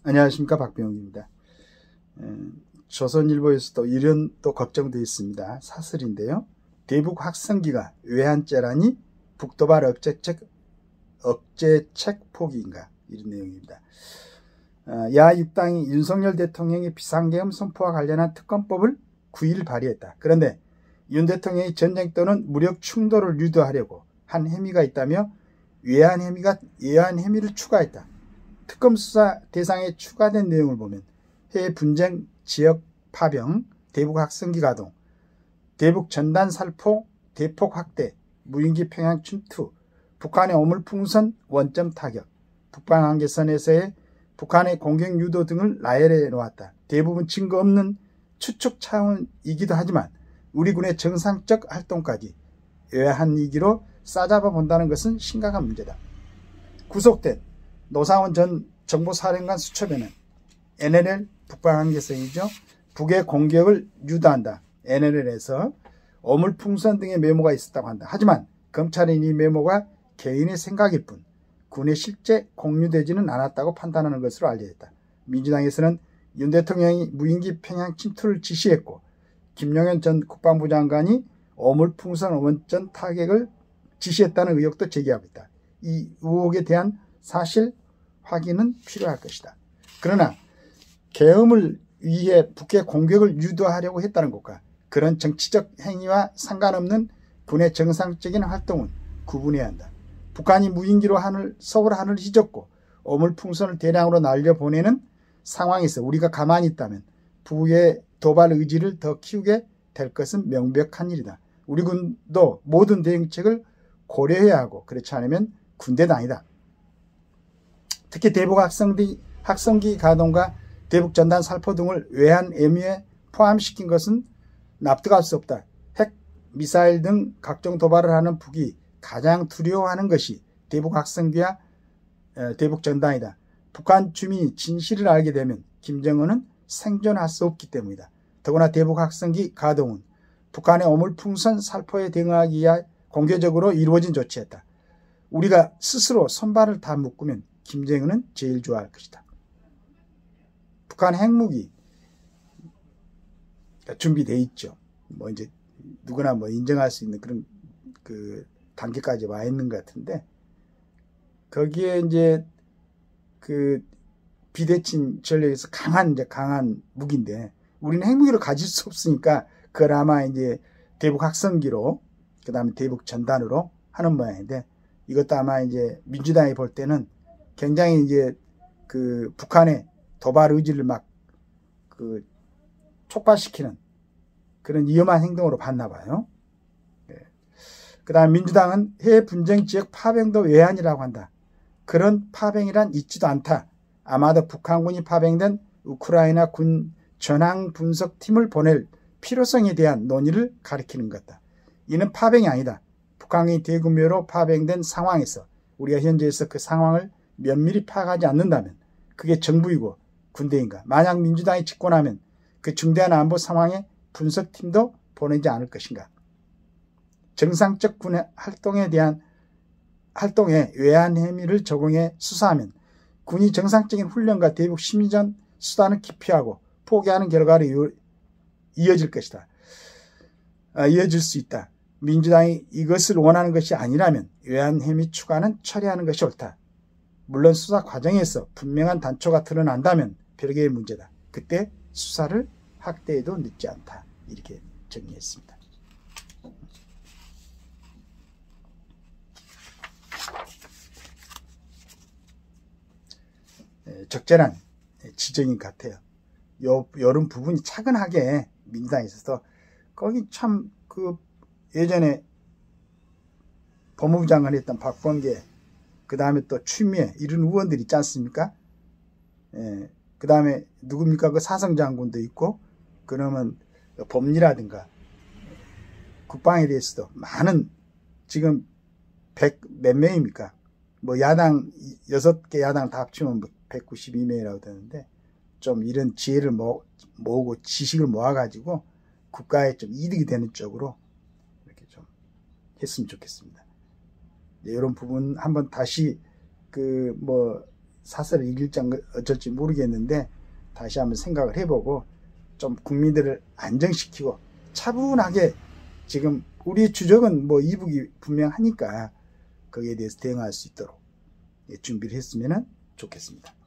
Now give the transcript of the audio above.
안녕하십니까, 박병욱입니다. 조선일보에서도 이런 또 걱정도 있습니다. 사설인데요. 대북 확성기가 외환죄라니 북도발 억제책 포기인가, 이런 내용입니다. 야 6당이 윤석열 대통령의 비상계엄 선포와 관련한 특검법을 9일 발의했다. 그런데 윤 대통령이 전쟁 또는 무력 충돌을 유도하려고 한 혐의가 있다며 외환 혐의를 추가했다. 특검 수사 대상에 추가된 내용을 보면 해외 분쟁 지역 파병, 대북 확성기 가동, 대북 전단 살포, 대폭 확대, 무인기 평양 침투, 북한의 오물풍선 원점 타격, 북방 한계선에서의 북한의 공격 유도 등을 나열해 놓았다. 대부분 증거 없는 추측 차원이기도 하지만 우리 군의 정상적 활동까지 외환위기로 싸잡아 본다는 것은 심각한 문제다. 구속된 노상원 전 정보사령관 수첩에는 NLL 북방한계선이죠. 북의 공격을 유도한다. NLL에서 어물풍선 등의 메모가 있었다고 한다. 하지만 검찰은 이 메모가 개인의 생각일 뿐 군에 실제 공유되지는 않았다고 판단하는 것으로 알려졌다. 민주당에서는 윤 대통령이 무인기 평양 침투를 지시했고 김용현 전 국방부 장관이 어물풍선 원전 타격을 지시했다는 의혹도 제기하고 있다. 이 의혹에 대한 사실 확인은 필요할 것이다. 그러나 계엄을 위해 북의 공격을 유도하려고 했다는 것과 그런 정치적 행위와 상관없는 군의 정상적인 활동은 구분해야 한다. 북한이 무인기로 서울 하늘을 휘젓고 어물풍선을 대량으로 날려보내는 상황에서 우리가 가만히 있다면 북의 도발 의지를 더 키우게 될 것은 명백한 일이다. 우리 군도 모든 대응책을 고려해야 하고 그렇지 않으면 군대도 아니다. 특히 대북 확성기 가동과 대북 전단 살포 등을 외환 애무에 포함시킨 것은 납득할 수 없다. 핵, 미사일 등 각종 도발을 하는 북이 가장 두려워하는 것이 대북 확성기와 대북 전단이다. 북한 주민이 진실을 알게 되면 김정은은 생존할 수 없기 때문이다. 더구나 대북 확성기 가동은 북한의 어물풍선 살포에 대응하기 위해 공개적으로 이루어진 조치였다. 우리가 스스로 손발을 다 묶으면 김정은은 제일 좋아할 것이다. 북한 핵무기 준비되어 있죠. 뭐 이제 누구나 뭐 인정할 수 있는 그런 그 단계까지 와 있는 것 같은데 거기에 이제 그 비대칭 전력에서 강한 무기인데 우리는 핵무기를 가질 수 없으니까 그걸 아마 이제 대북 확성기로 그 다음에 대북 전단으로 하는 모양인데 이것도 아마 이제 민주당이 볼 때는 굉장히 이제 그 북한의 도발 의지를 막 그 촉발시키는 그런 위험한 행동으로 봤나 봐요. 그 다음 민주당은 해외 분쟁 지역 파병도 외환이라고 한다. 그런 파병이란 있지도 않다. 아마도 북한군이 파병된 우크라이나 군 전황 분석팀을 보낼 필요성에 대한 논의를 가리키는 것 같다. 이는 파병이 아니다. 북한이 대규모로 파병된 상황에서 우리가 현재에서 그 상황을 면밀히 파악하지 않는다면 그게 정부이고 군대인가. 만약 민주당이 집권하면 그 중대한 안보 상황에 분석팀도 보내지 않을 것인가. 정상적 군의 활동에 외환 혐의를 적용해 수사하면 군이 정상적인 훈련과 대북 심리전 수단을 기피하고 포기하는 결과로 이어질 것이다. 이어질 수 있다. 민주당이 이것을 원하는 것이 아니라면 외환 혐의 추가는 처리하는 것이 옳다. 물론 수사 과정에서 분명한 단초가 드러난다면 별개의 문제다. 그때 수사를 확대해도 늦지 않다. 이렇게 정리했습니다. 적절한 지적인 것 같아요. 이런 부분이 차근하게 민주당에 있어서 거기 참 그 예전에 법무부 장관 했던 박범계 그 다음에 또 추미애 이런 의원들이 있지 않습니까? 그 다음에 누굽니까? 그 사성장군도 있고 그러면 법리라든가 국방에 대해서도 많은 지금 100 몇 명입니까? 뭐 야당 6개 야당 다 합치면 192명이라고 되는데 좀 이런 지혜를 모으고 지식을 모아가지고 국가에 좀 이득이 되는 쪽으로 이렇게 좀 했으면 좋겠습니다. 네, 이런 부분 한번 다시 그 뭐 사설을 이길지 어쩔지 모르겠는데 다시 한번 생각을 해보고 좀 국민들을 안정시키고 차분하게 지금 우리 주적은 뭐 이북이 분명하니까 거기에 대해서 대응할 수 있도록 준비를 했으면 좋겠습니다.